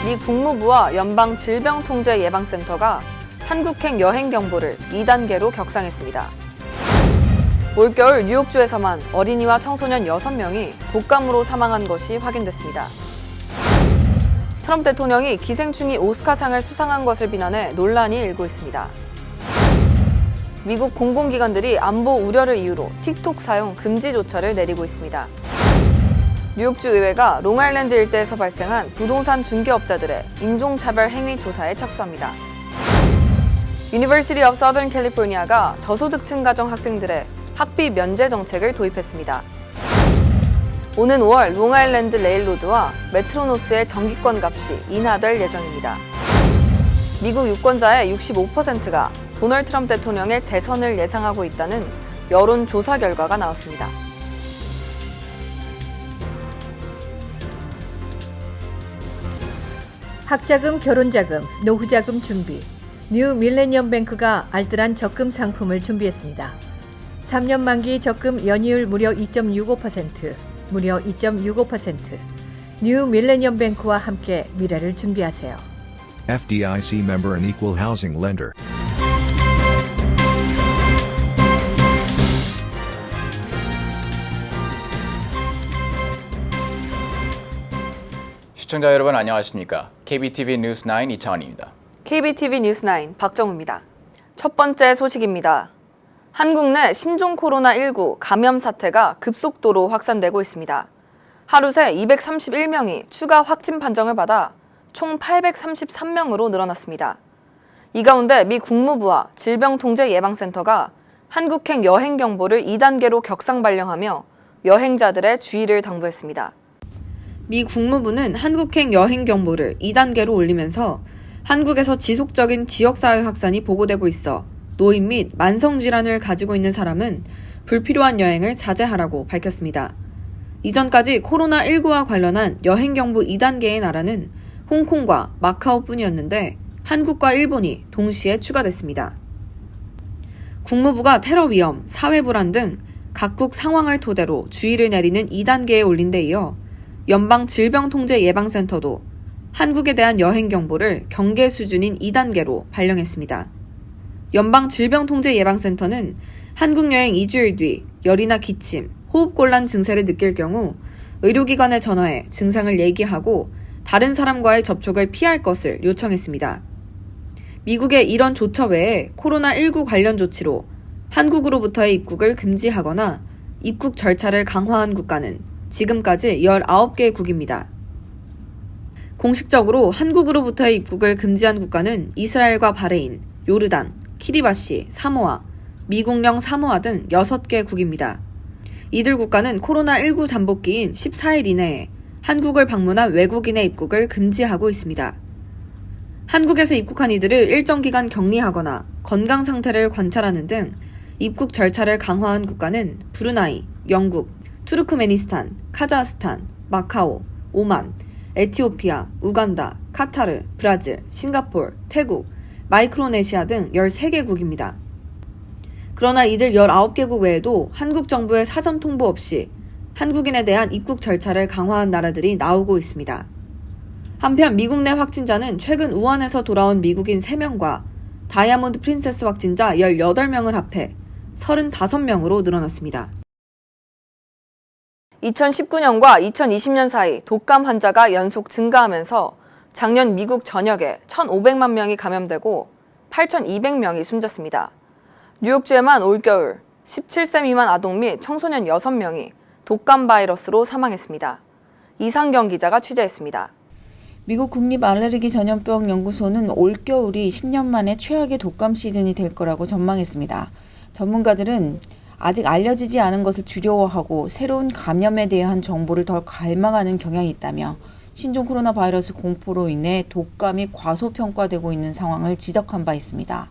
미 국무부와 연방질병통제예방센터가 한국행 여행 경보를 2단계로 격상했습니다. 올겨울 뉴욕주에서만 어린이와 청소년 6명이 독감으로 사망한 것이 확인됐습니다. 트럼프 대통령이 기생충이 오스카상을 수상한 것을 비난해 논란이 일고 있습니다. 미국 공공기관들이 안보 우려를 이유로 틱톡 사용 금지 조처를 내리고 있습니다. 뉴욕주 의회가 롱아일랜드 일대에서 발생한 부동산 중개업자들의 인종차별 행위 조사에 착수합니다. University of Southern California가 저소득층 가정 학생들의 학비 면제 정책을 도입했습니다. 오는 5월 롱아일랜드 레일로드와 메트로노스의 정기권 값이 인하될 예정입니다. 미국 유권자의 65%가 도널드 트럼프 대통령의 재선을 예상하고 있다는 여론조사 결과가 나왔습니다. 학자금, 결혼자금, 노후자금 준비. 뉴 밀레니엄 뱅크가 알뜰한 적금 상품을 준비했습니다. 3년 만기 적금 연이율 무려 2.65%, 무려 2.65%. 뉴 밀레니엄 뱅크와 함께 미래를 준비하세요. FDIC member and equal housing lender. 시청자 여러분 안녕하십니까? KBTV 뉴스9 이창원입니다. KBTV 뉴스9 박정우입니다. 첫 번째 소식입니다. 한국 내 신종 코로나19 감염 사태가 급속도로 확산되고 있습니다. 하루 새 231명이 추가 확진 판정을 받아 총 833명으로 늘어났습니다. 이 가운데 미 국무부와 질병통제예방센터가 한국행 여행 경보를 2단계로 격상 발령하며 여행자들의 주의를 당부했습니다. 미 국무부는 한국행 여행 경보를 2단계로 올리면서 한국에서 지속적인 지역사회 확산이 보고되고 있어 노인 및 만성질환을 가지고 있는 사람은 불필요한 여행을 자제하라고 밝혔습니다. 이전까지 코로나19와 관련한 여행 경보 2단계의 나라는 홍콩과 마카오뿐이었는데 한국과 일본이 동시에 추가됐습니다. 국무부가 테러 위험, 사회 불안 등 각국 상황을 토대로 주의를 내리는 2단계에 올린 데 이어 연방질병통제예방센터도 한국에 대한 여행 경보를 경계 수준인 2단계로 발령했습니다. 연방질병통제예방센터는 한국 여행 2주일 뒤 열이나 기침, 호흡곤란 증세를 느낄 경우 의료기관에 전화해 증상을 얘기하고 다른 사람과의 접촉을 피할 것을 요청했습니다. 미국의 이런 조처 외에 코로나19 관련 조치로 한국으로부터의 입국을 금지하거나 입국 절차를 강화한 국가는 지금까지 19개국입니다. 공식적으로 한국으로부터의 입국을 금지한 국가는 이스라엘과 바레인, 요르단, 키리바시, 사모아, 미국령 사모아 등 6개국입니다. 이들 국가는 코로나19 잠복기인 14일 이내에 한국을 방문한 외국인의 입국을 금지하고 있습니다. 한국에서 입국한 이들을 일정 기간 격리하거나 건강 상태를 관찰하는 등 입국 절차를 강화한 국가는 브루나이, 영국, 투르크메니스탄, 카자흐스탄, 마카오, 오만, 에티오피아, 우간다, 카타르, 브라질, 싱가포르, 태국, 마이크로네시아 등 13개국입니다. 그러나 이들 19개국 외에도 한국 정부의 사전 통보 없이 한국인에 대한 입국 절차를 강화한 나라들이 나오고 있습니다. 한편 미국 내 확진자는 최근 우한에서 돌아온 미국인 3명과 다이아몬드 프린세스 확진자 18명을 합해 35명으로 늘어났습니다. 2019년과 2020년 사이 독감 환자가 연속 증가하면서 작년 미국 전역에 1,500만 명이 감염되고 8,200명이 숨졌습니다. 뉴욕주에만 올겨울 17세 미만 아동 및 청소년 6명이 독감 바이러스로 사망했습니다. 이상경 기자가 취재했습니다. 미국 국립알레르기전염병연구소는 올겨울이 10년 만에 최악의 독감 시즌이 될 거라고 전망했습니다. 전문가들은 아직 알려지지 않은 것을 두려워하고 새로운 감염에 대한 정보를 더 갈망하는 경향이 있다며 신종 코로나 바이러스 공포로 인해 독감이 과소평가되고 있는 상황을 지적한 바 있습니다.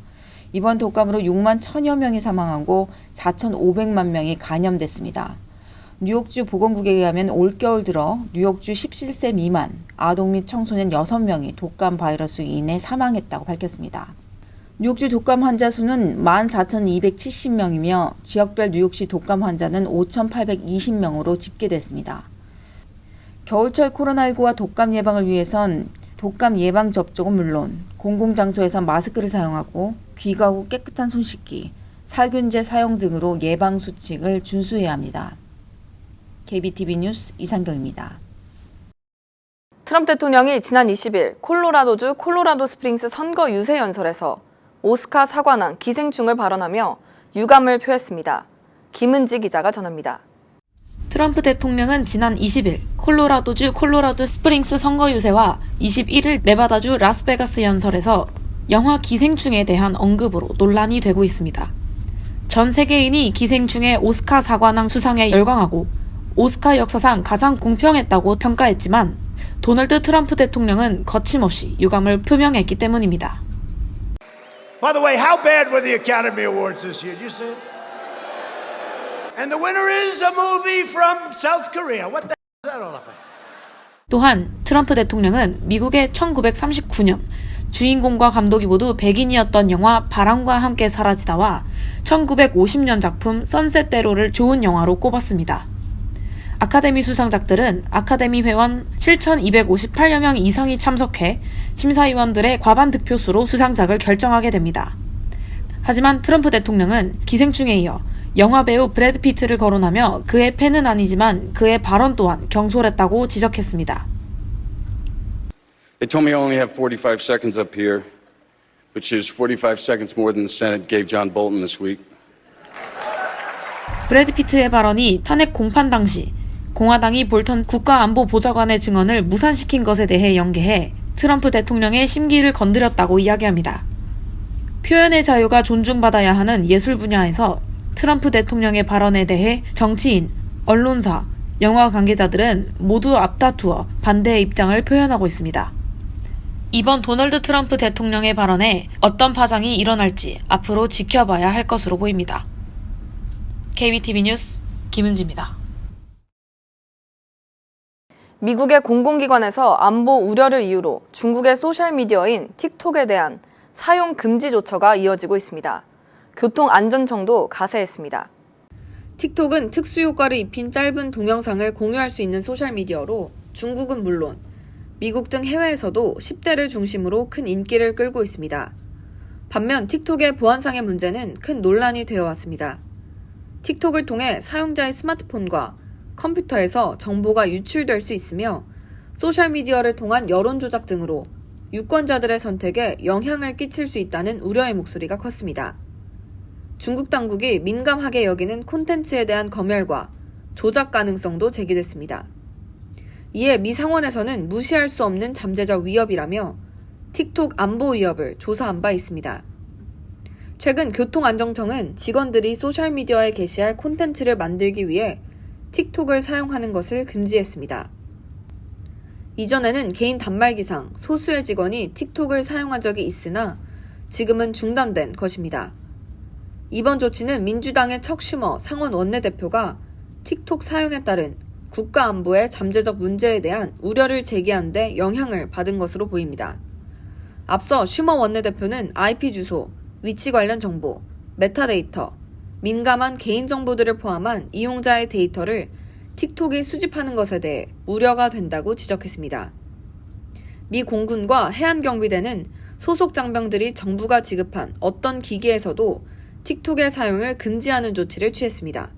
이번 독감으로 6만 1,000여 명이 사망하고 4,500만 명이 감염됐습니다. 뉴욕주 보건국에 의하면 올겨울 들어 뉴욕주 17세 미만 아동 및 청소년 6명이 독감 바이러스로 인해 사망했다고 밝혔습니다. 뉴욕주 독감 환자 수는 14,270명이며 지역별 뉴욕시 독감 환자는 5,820명으로 집계됐습니다. 겨울철 코로나19와 독감 예방을 위해선 독감 예방 접종은 물론 공공장소에서 마스크를 사용하고 귀가 후 깨끗한 손 씻기, 살균제 사용 등으로 예방 수칙을 준수해야 합니다. KBTV 뉴스 이상경입니다. 트럼프 대통령이 지난 20일 콜로라도주 콜로라도 스프링스 선거 유세 연설에서 오스카 사관왕 기생충을 발언하며 유감을 표했습니다. 김은지 기자가 전합니다. 트럼프 대통령은 지난 20일 콜로라도주 콜로라도 스프링스 선거 유세와 21일 네바다주 라스베가스 연설에서 영화 기생충에 대한 언급으로 논란이 되고 있습니다. 전 세계인이 기생충의 오스카 사관왕 수상에 열광하고 오스카 역사상 가장 공평했다고 평가했지만 도널드 트럼프 대통령은 거침없이 유감을 표명했기 때문입니다. By the way, how bad were the Academy Awards this year? Did you see it? And the winner is a movie from South Korea. What the hell is that all about? 또한 트럼프 대통령은 미국의 1939년 주인공과 감독이 모두 백인이었던 영화 바람과 함께 사라지다와 1950년 작품 선셋대로를 좋은 영화로 꼽았습니다. 아카데미 수상작들은 아카데미 회원 7,258여 명 이상이 참석해 심사위원들의 과반 득표수로 수상작을 결정하게 됩니다. 하지만 트럼프 대통령은 기생충에 이어 영화배우 브래드 피트를 거론하며 그의 팬은 아니지만 그의 발언 또한 경솔했다고 지적했습니다. They told me I only have 45 seconds up here, which is 45 seconds more than the Senate gave John Bolton this week. 브래드 피트의 발언이 탄핵 공판 당시 공화당이 볼턴 국가안보보좌관의 증언을 무산시킨 것에 대해 연계해 트럼프 대통령의 심기를 건드렸다고 이야기합니다. 표현의 자유가 존중받아야 하는 예술 분야에서 트럼프 대통령의 발언에 대해 정치인, 언론사, 영화 관계자들은 모두 앞다투어 반대의 입장을 표현하고 있습니다. 이번 도널드 트럼프 대통령의 발언에 어떤 파장이 일어날지 앞으로 지켜봐야 할 것으로 보입니다. KBTV 뉴스 김은지입니다. 미국의 공공기관에서 안보 우려를 이유로 중국의 소셜미디어인 틱톡에 대한 사용 금지 조처가 이어지고 있습니다. 교통안전청도 가세했습니다. 틱톡은 특수효과를 입힌 짧은 동영상을 공유할 수 있는 소셜미디어로 중국은 물론 미국 등 해외에서도 10대를 중심으로 큰 인기를 끌고 있습니다. 반면 틱톡의 보안상의 문제는 큰 논란이 되어 왔습니다. 틱톡을 통해 사용자의 스마트폰과 컴퓨터에서 정보가 유출될 수 있으며 소셜미디어를 통한 여론조작 등으로 유권자들의 선택에 영향을 끼칠 수 있다는 우려의 목소리가 컸습니다. 중국 당국이 민감하게 여기는 콘텐츠에 대한 검열과 조작 가능성도 제기됐습니다. 이에 미 상원에서는 무시할 수 없는 잠재적 위협이라며 틱톡 안보 위협을 조사한 바 있습니다. 최근 교통안전청은 직원들이 소셜미디어에 게시할 콘텐츠를 만들기 위해 틱톡을 사용하는 것을 금지했습니다. 이전에는 개인 단말기상 소수의 직원이 틱톡을 사용한 적이 있으나 지금은 중단된 것입니다. 이번 조치는 민주당의 척 슈머 상원 원내대표가 틱톡 사용에 따른 국가안보의 잠재적 문제에 대한 우려를 제기한 데 영향을 받은 것으로 보입니다. 앞서 슈머 원내대표는 IP 주소, 위치 관련 정보, 메타데이터, 민감한 개인정보들을 포함한 이용자의 데이터를 틱톡이 수집하는 것에 대해 우려가 된다고 지적했습니다. 미 공군과 해안경비대는 소속 장병들이 정부가 지급한 어떤 기기에서도 틱톡의 사용을 금지하는 조치를 취했습니다.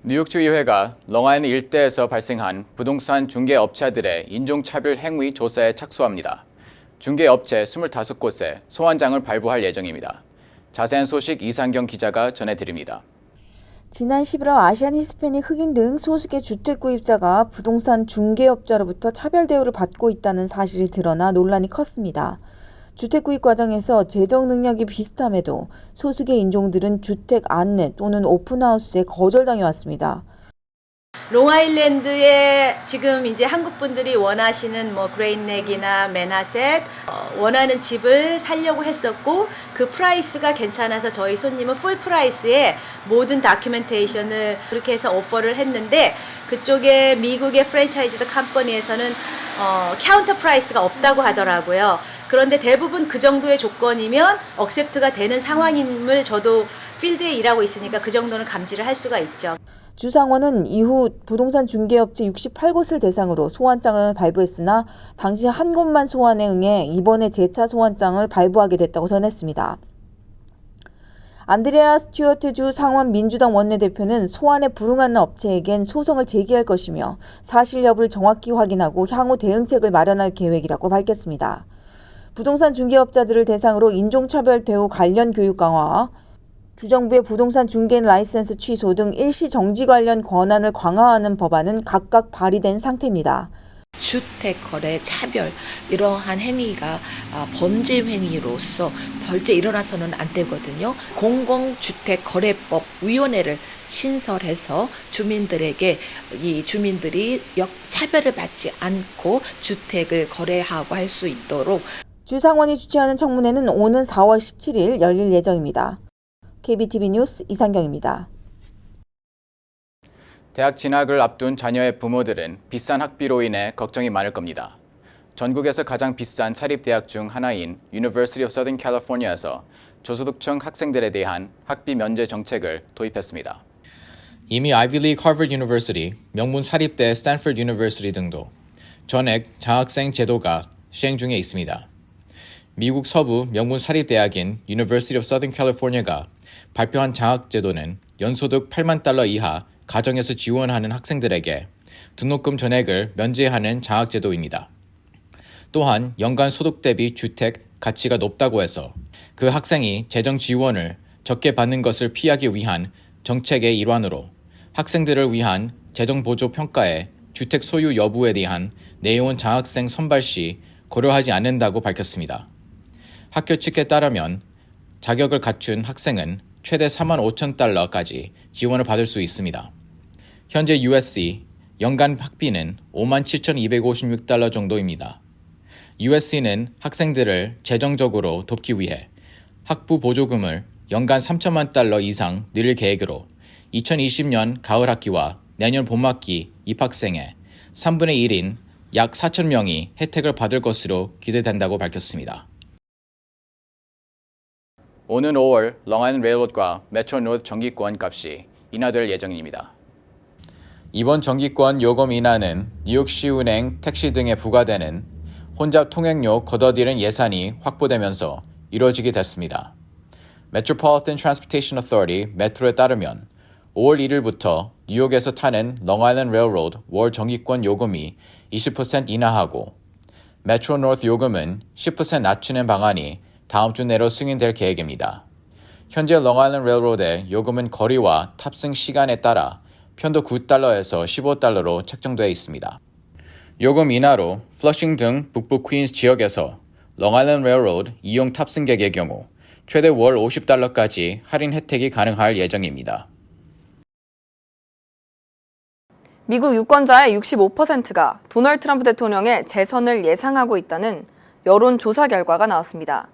뉴욕주의회가 롱아일랜드 일대에서 발생한 부동산 중개업체들의 인종차별 행위 조사에 착수합니다. 중개업체 25곳에 소환장을 발부할 예정입니다. 자세한 소식 이상경 기자가 전해드립니다. 지난 11월 아시안 히스패닉 흑인 등 소수의 주택 구입자가 부동산 중개업자로부터 차별 대우를 받고 있다는 사실이 드러나 논란이 컸습니다. 주택 구입 과정에서 재정 능력이 비슷함에도 소수의 인종들은 주택 안내 또는 오픈하우스에 거절당해 왔습니다. 롱아일랜드에 지금 이제 한국 분들이 원하시는 그레인넥이나 맨하셋 원하는 집을 살려고 했었고 그 프라이스가 괜찮아서 저희 손님은 풀 프라이스에 모든 다큐멘테이션을 그렇게 해서 오퍼를 했는데 그쪽에 미국의 프랜차이즈드 컴퍼니에서는 카운터 프라이스가 없다고 하더라고요. 그런데 대부분 그 정도의 조건이면 억셉트가 되는 상황임을 저도 필드에 일하고 있으니까 그 정도는 감지를 할 수가 있죠. 주상원은 이후 부동산 중개업체 68곳을 대상으로 소환장을 발부했으나 당시 한 곳만 소환에 응해 이번에 재차 소환장을 발부하게 됐다고 전했습니다. 안드레아 스튜어트 주 상원 민주당 원내대표는 소환에 불응하는 업체에겐 소송을 제기할 것이며 사실 여부를 정확히 확인하고 향후 대응책을 마련할 계획이라고 밝혔습니다. 부동산 중개업자들을 대상으로 인종차별 대우 관련 교육 강화와 주정부의 부동산 중개 라이센스 취소 등 일시 정지 관련 권한을 강화하는 법안은 각각 발의된 상태입니다. 주택 거래 차별 이러한 행위가 범죄 행위로서 절대 일어나서는 안 되거든요. 공공주택거래법 위원회를 신설해서 주민들에게 이 주민들이 차별을 받지 않고 주택을 거래하고 할 수 있도록 주상원이 주최하는 청문회는 오는 4월 17일 열릴 예정입니다. KBTV 뉴스 이상경입니다. 대학 진학을 앞둔 자녀의 부모들은 비싼 학비로 인해 걱정이 많을 겁니다. 전국에서 가장 비싼 사립대학 중 하나인 University of Southern California에서 저소득층 학생들에 대한 학비 면제 정책을 도입했습니다. 이미 Ivy League Harvard University, 명문 사립대 Stanford University 등도 전액 장학생 제도가 시행 중에 있습니다. 미국 서부 명문 사립대학인 University of Southern California가 발표한 장학 제도는 연소득 8만 달러 이하 가정에서 지원하는 학생들에게 등록금 전액을 면제하는 장학 제도입니다. 또한 연간 소득 대비 주택 가치가 높다고 해서 그 학생이 재정 지원을 적게 받는 것을 피하기 위한 정책의 일환으로 학생들을 위한 재정 보조 평가에 주택 소유 여부에 대한 내용은 장학생 선발 시 고려하지 않는다고 밝혔습니다. 학교 측에 따르면 자격을 갖춘 학생은 최대 4만 5천 달러까지 지원을 받을 수 있습니다. 현재 USC 연간 학비는 5만 7,256달러 정도입니다. USC는 학생들을 재정적으로 돕기 위해 학부 보조금을 연간 3천만 달러 이상 늘릴 계획으로 2020년 가을 학기와 내년 봄학기 입학생의 3분의 1인 약 4천 명이 혜택을 받을 것으로 기대된다고 밝혔습니다. 오는 5월 롱아일랜드 레일로드과 메트로 노스 정기권 값이 인하될 예정입니다. 이번 정기권 요금 인하는 뉴욕시은행, 택시 등에 부과되는 혼잡 통행료 걷어들이는 예산이 확보되면서 이루어지게 됐습니다. Metropolitan Transportation Authority 메트로에 따르면 5월 1일부터 뉴욕에서 타는 롱아일랜드 레일로드 월 정기권 요금이 20% 인하하고 메트로 노스 요금은 10% 낮추는 방안이 다음 주 내로 승인될 계획입니다. 현재 롱아일랜드 레일로드의 요금은 거리와 탑승 시간에 따라 편도 9달러에서 15달러로 책정되어 있습니다. 요금 인하로 플러싱 등 북부 퀸즈 지역에서 롱아일랜드 레일로드 이용 탑승객의 경우 최대 월 50달러까지 할인 혜택이 가능할 예정입니다. 미국 유권자의 65%가 도널드 트럼프 대통령의 재선을 예상하고 있다는 여론조사 결과가 나왔습니다.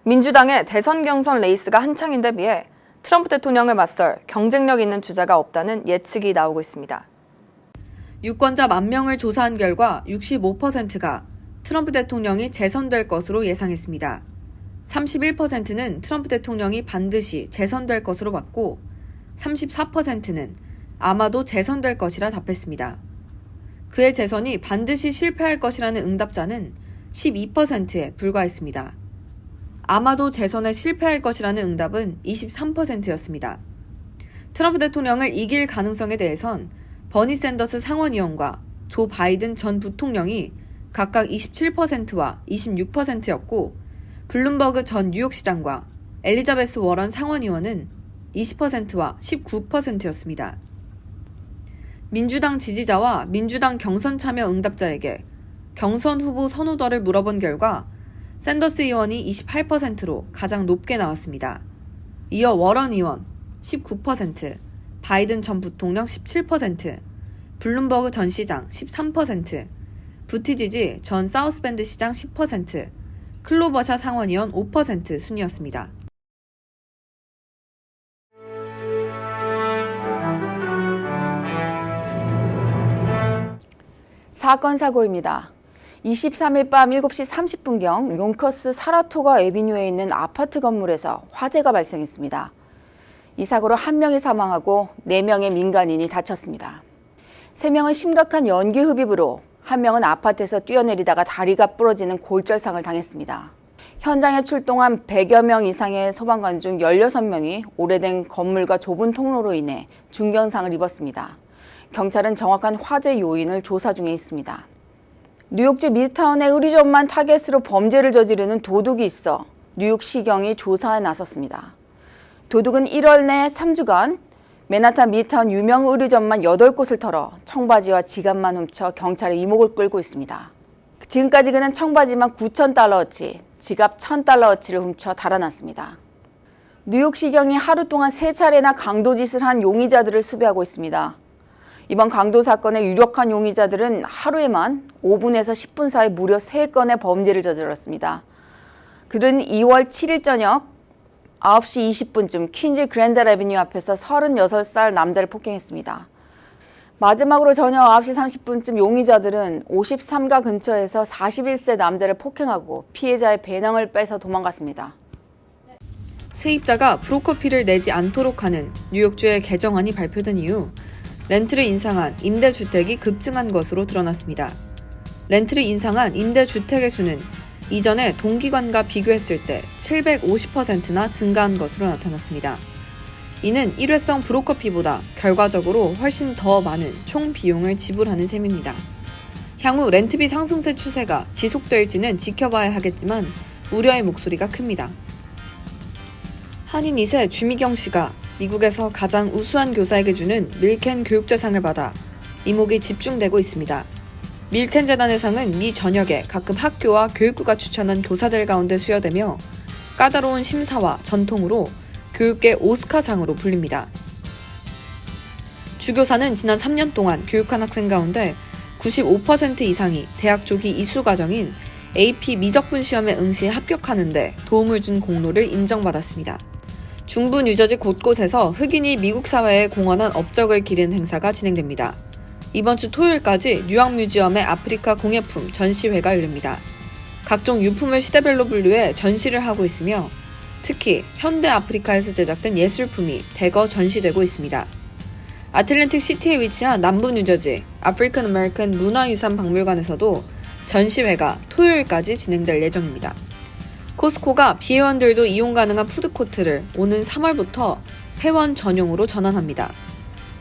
민주당의 대선 경선 레이스가 한창인데 비해 트럼프 대통령을 맞설 경쟁력 있는 주자가 없다는 예측이 나오고 있습니다. 유권자 10,000명을 조사한 결과 65%가 트럼프 대통령이 재선될 것으로 예상했습니다. 31%는 트럼프 대통령이 반드시 재선될 것으로 봤고 34%는 아마도 재선될 것이라 답했습니다. 그의 재선이 반드시 실패할 것이라는 응답자는 12%에 불과했습니다. 아마도 재선에 실패할 것이라는 응답은 23%였습니다. 트럼프 대통령을 이길 가능성에 대해선 버니 샌더스 상원의원과 조 바이든 전 부통령이 각각 27%와 26%였고 블룸버그 전 뉴욕시장과 엘리자베스 워런 상원의원은 20%와 19%였습니다. 민주당 지지자와 민주당 경선 참여 응답자에게 경선 후보 선호도를 물어본 결과 샌더스 의원이 28%로 가장 높게 나왔습니다. 이어 워런 의원 19%, 바이든 전 부통령 17%, 블룸버그 전 시장 13%, 부티지지 전 사우스밴드 시장 10%, 클로버샤 상원의원 5% 순이었습니다. 사건 사고입니다. 23일 밤 7시 30분경 용커스 사라토가 에비뉴에 있는 아파트 건물에서 화재가 발생했습니다. 이 사고로 1명이 사망하고 4명의 민간인이 다쳤습니다. 3명은 심각한 연기 흡입으로 1명은 아파트에서 뛰어내리다가 다리가 부러지는 골절상을 당했습니다. 현장에 출동한 100여 명 이상의 소방관 중 16명이 오래된 건물과 좁은 통로로 인해 중경상을 입었습니다. 경찰은 정확한 화재 요인을 조사 중에 있습니다. 뉴욕주 미드타운의 의류점만 타겟으로 범죄를 저지르는 도둑이 있어 뉴욕시경이 조사에 나섰습니다. 도둑은 1월 내 3주간 맨하탄 미드타운 유명 의류점만 8곳을 털어 청바지와 지갑만 훔쳐 경찰의 이목을 끌고 있습니다. 지금까지 그는 청바지만 $9,000어치, 지갑 $1,000어치를 훔쳐 달아났습니다. 뉴욕시경이 하루 동안 3차례나 강도짓을 한 용의자들을 수배하고 있습니다. 이번 강도 사건의 유력한 용의자들은 하루에만 5분에서 10분 사이 무려 3건의 범죄를 저질렀습니다. 그들은 2월 7일 저녁 9시 20분쯤 퀸즈 그랜드 애비뉴 앞에서 36살 남자를 폭행했습니다. 마지막으로 저녁 9시 30분쯤 용의자들은 53가 근처에서 41세 남자를 폭행하고 피해자의 배낭을 빼서 도망갔습니다. 세입자가 브로커피를 내지 않도록 하는 뉴욕주의 개정안이 발표된 이후 렌트를 인상한 임대주택이 급증한 것으로 드러났습니다. 렌트를 인상한 임대주택의 수는 이전에 동기간과 비교했을 때 750%나 증가한 것으로 나타났습니다. 이는 일회성 브로커피보다 결과적으로 훨씬 더 많은 총 비용을 지불하는 셈입니다. 향후 렌트비 상승세 추세가 지속될지는 지켜봐야 하겠지만 우려의 목소리가 큽니다. 한인 2세 주미경 씨가 미국에서 가장 우수한 교사에게 주는 밀켄 교육재상을 받아 이목이 집중되고 있습니다. 밀켄 재단의 상은 미 전역에 각급 학교와 교육부가 추천한 교사들 가운데 수여되며 까다로운 심사와 전통으로 교육계 오스카상으로 불립니다. 주교사는 지난 3년 동안 교육한 학생 가운데 95% 이상이 대학 조기 이수 과정인 AP 미적분 시험에 응시에 합격하는 데 도움을 준 공로를 인정받았습니다. 중부 뉴저지 곳곳에서 흑인이 미국 사회에 공헌한 업적을 기리는 행사가 진행됩니다. 이번 주 토요일까지 뉴욕 뮤지엄의 아프리카 공예품 전시회가 열립니다. 각종 유품을 시대별로 분류해 전시를 하고 있으며 특히 현대 아프리카에서 제작된 예술품이 대거 전시되고 있습니다. 아틀랜틱 시티에 위치한 남부 뉴저지 아프리칸 아메리칸 문화유산 박물관에서도 전시회가 토요일까지 진행될 예정입니다. 코스코가 비회원들도 이용 가능한 푸드코트를 오는 3월부터 회원 전용으로 전환합니다.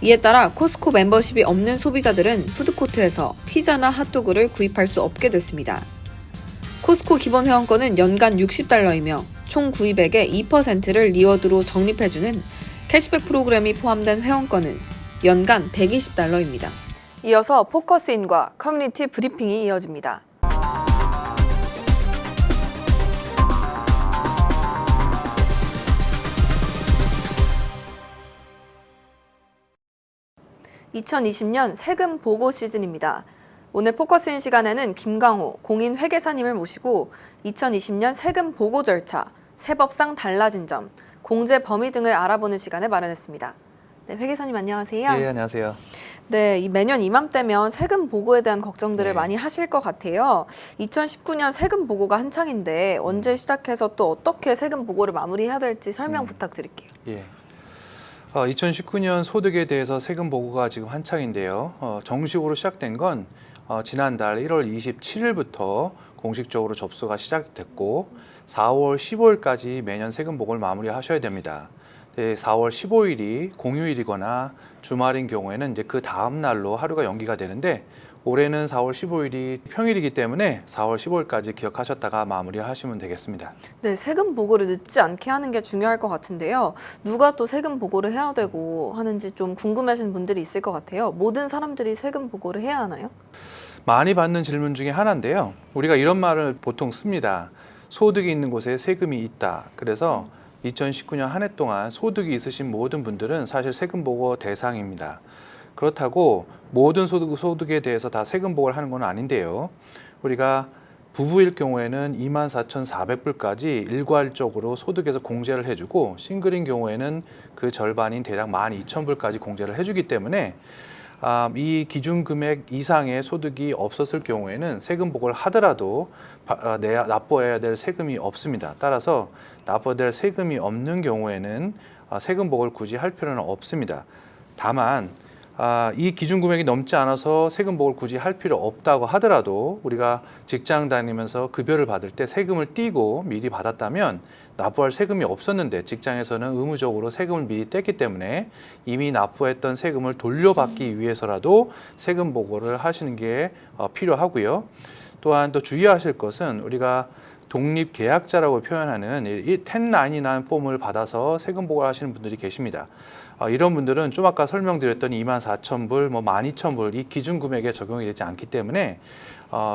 이에 따라 코스코 멤버십이 없는 소비자들은 푸드코트에서 피자나 핫도그를 구입할 수 없게 됐습니다. 코스코 기본 회원권은 연간 $60이며 총 구입액의 2%를 리워드로 적립해주는 캐시백 프로그램이 포함된 회원권은 연간 $120입니다. 이어서 포커스인과 커뮤니티 브리핑이 이어집니다. (2020년) 세금 보고 시즌입니다. 오늘 포커스인 시간에는 김강호 공인회계사님을 모시고 2020년 세금 보고 절차, 세법상 달라진 점, 공제 범위 등을 알아보는 시간을 마련했습니다. 네, 회계사님 안녕하세요. 네, 안녕하세요. 네, 이 매년 이맘때면 세금 보고에 대한 걱정들을 많이 하실 것 같아요. 2019년 세금 보고가 한창인데 언제 시작해서 또 어떻게 세금 보고를 마무리해야 될지 설명 부탁드릴게요. 예. 2019년 소득에 대해서 세금 보고가 지금 한창인데요. 정식으로 시작된 건 지난달 1월 27일부터 공식적으로 접수가 시작됐고 4월 15일까지 매년 세금 보고를 마무리하셔야 됩니다. 4월 15일이 공휴일이거나 주말인 경우에는 이제 그 다음 날로 하루가 연기가 되는데 올해는 4월 15일이 평일이기 때문에 4월 15일까지 기억하셨다가 마무리하시면 되겠습니다. 네, 세금 보고를 늦지 않게 하는 게 중요할 것 같은데요. 누가 또 세금 보고를 해야 되고 하는지 좀 궁금해하시는 분들이 있을 것 같아요. 모든 사람들이 세금 보고를 해야 하나요? 많이 받는 질문 중에 하나인데요. 우리가 이런 말을 보통 씁니다. 소득이 있는 곳에 세금이 있다. 그래서 2019년 한 해 동안 소득이 있으신 모든 분들은 사실 세금 보고 대상입니다. 그렇다고 모든 소득에 대해서 다 세금 보고를 하는 건 아닌데요. 우리가 부부일 경우에는 24,400불까지 일괄적으로 소득에서 공제를 해주고 싱글인 경우에는 그 절반인 대략 12,000불까지 공제를 해주기 때문에 이 기준 금액 이상의 소득이 없었을 경우에는 세금 보고를 하더라도 납부해야 될 세금이 없습니다. 따라서 납부해야 될 세금이 없는 경우에는 세금 보고를 굳이 할 필요는 없습니다. 다만 이 기준 금액이 넘지 않아서 세금 보고를 굳이 할 필요 없다고 하더라도 우리가 직장 다니면서 급여를 받을 때 세금을 떼고 미리 받았다면 납부할 세금이 없었는데 직장에서는 의무적으로 세금을 미리 뗐기 때문에 이미 납부했던 세금을 돌려받기 위해서라도 세금 보고를 하시는 게 필요하고요. 또한 또 주의하실 것은 우리가 독립계약자라고 표현하는 이 1099이라는 폼을 받아서 세금 보고를 하시는 분들이 계십니다. 이런 분들은 좀 아까 설명드렸던 24,000불, 12,000불 이 기준 금액에 적용이 되지 않기 때문에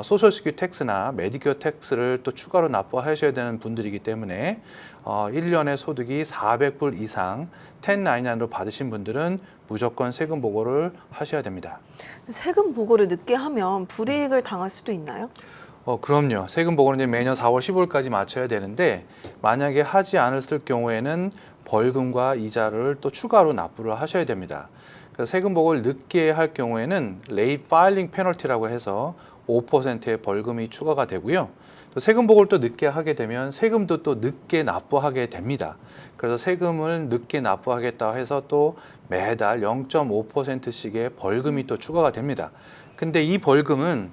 소셜시큐리티 텍스나 메디케어 텍스를 또 추가로 납부하셔야 되는 분들이기 때문에 1년의 소득이 400불 이상 1099로 받으신 분들은 무조건 세금 보고를 하셔야 됩니다. 세금 보고를 늦게 하면 불이익을 당할 수도 있나요? 그럼요. 세금 보고는 이제 매년 4월 15일까지 맞춰야 되는데 만약에 하지 않았을 경우에는 벌금과 이자를 또 추가로 납부를 하셔야 됩니다. 그래서 세금 보고를 늦게 할 경우에는 레이트 파일링 페널티라고 해서 5%의 벌금이 추가가 되고요. 또 세금 보고를 또 늦게 하게 되면 세금도 또 늦게 납부하게 됩니다. 그래서 세금을 늦게 납부하겠다 해서 또 매달 0.5%씩의 벌금이 또 추가가 됩니다. 근데 이 벌금은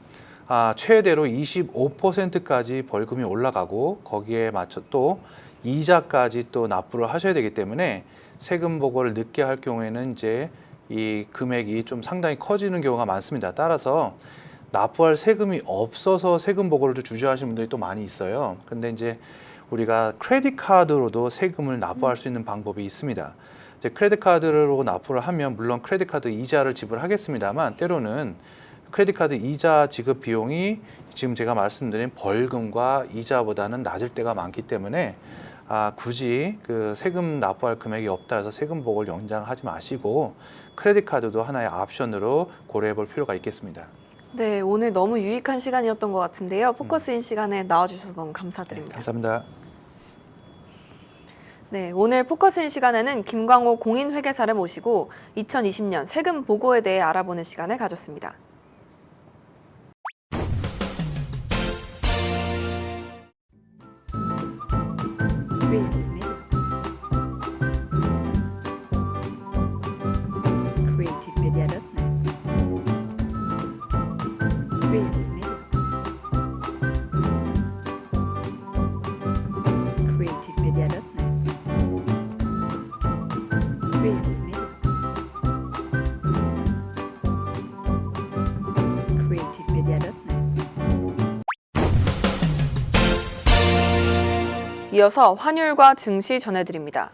최대로 25%까지 벌금이 올라가고 거기에 맞춰 또 이자까지 또 납부를 하셔야 되기 때문에 세금 보고를 늦게 할 경우에는 이제 이 금액이 좀 상당히 커지는 경우가 많습니다. 따라서 납부할 세금이 없어서 세금 보고를 주저하시는 분들이 또 많이 있어요. 근데 이제 우리가 크레딧 카드로도 세금을 납부할 수 있는 방법이 있습니다. 이제 크레딧 카드로 납부를 하면 물론 크레딧 카드 이자를 지불하겠습니다만 때로는 크레딧 카드 이자 지급 비용이 지금 제가 말씀드린 벌금과 이자보다는 낮을 때가 많기 때문에 굳이 그 세금 납부할 금액이 없다 해서 세금 보고를 연장하지 마시고 크레딧 카드도 하나의 옵션으로 고려해 볼 필요가 있겠습니다. 네, 오늘 너무 유익한 시간이었던 것 같은데요. 포커스인 시간에 나와주셔서 너무 감사드립니다. 감사합니다. 네, 오늘 포커스인 시간에는 김광호 공인회계사를 모시고 2020년 세금 보고에 대해 알아보는 시간을 가졌습니다. 이어서 환율과 증시 전해드립니다.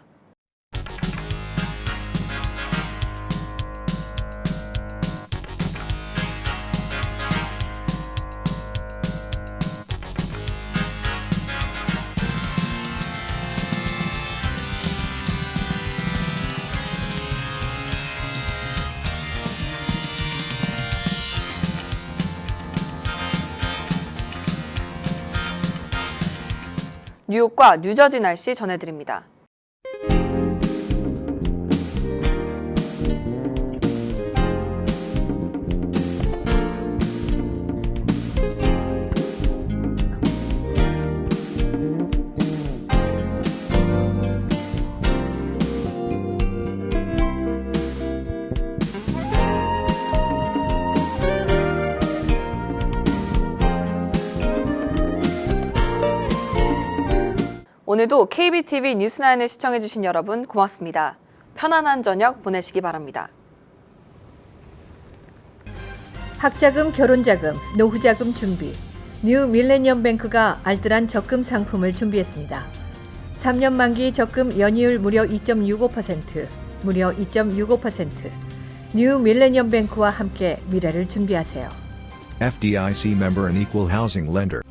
뉴욕과 뉴저지 날씨 전해드립니다. 오늘도 KBTV 뉴스9을 시청해주신 여러분 고맙습니다. 편안한 저녁 보내시기 바랍니다. 학자금, 결혼자금, 노후자금 준비. 뉴 밀레니엄 뱅크가 알뜰한 적금 상품을 준비했습니다. 3년 만기 적금 연이율 무려 2.65%, 무려 2.65%. 뉴 밀레니엄 뱅크와 함께 미래를 준비하세요. FDIC member and equal housing lender.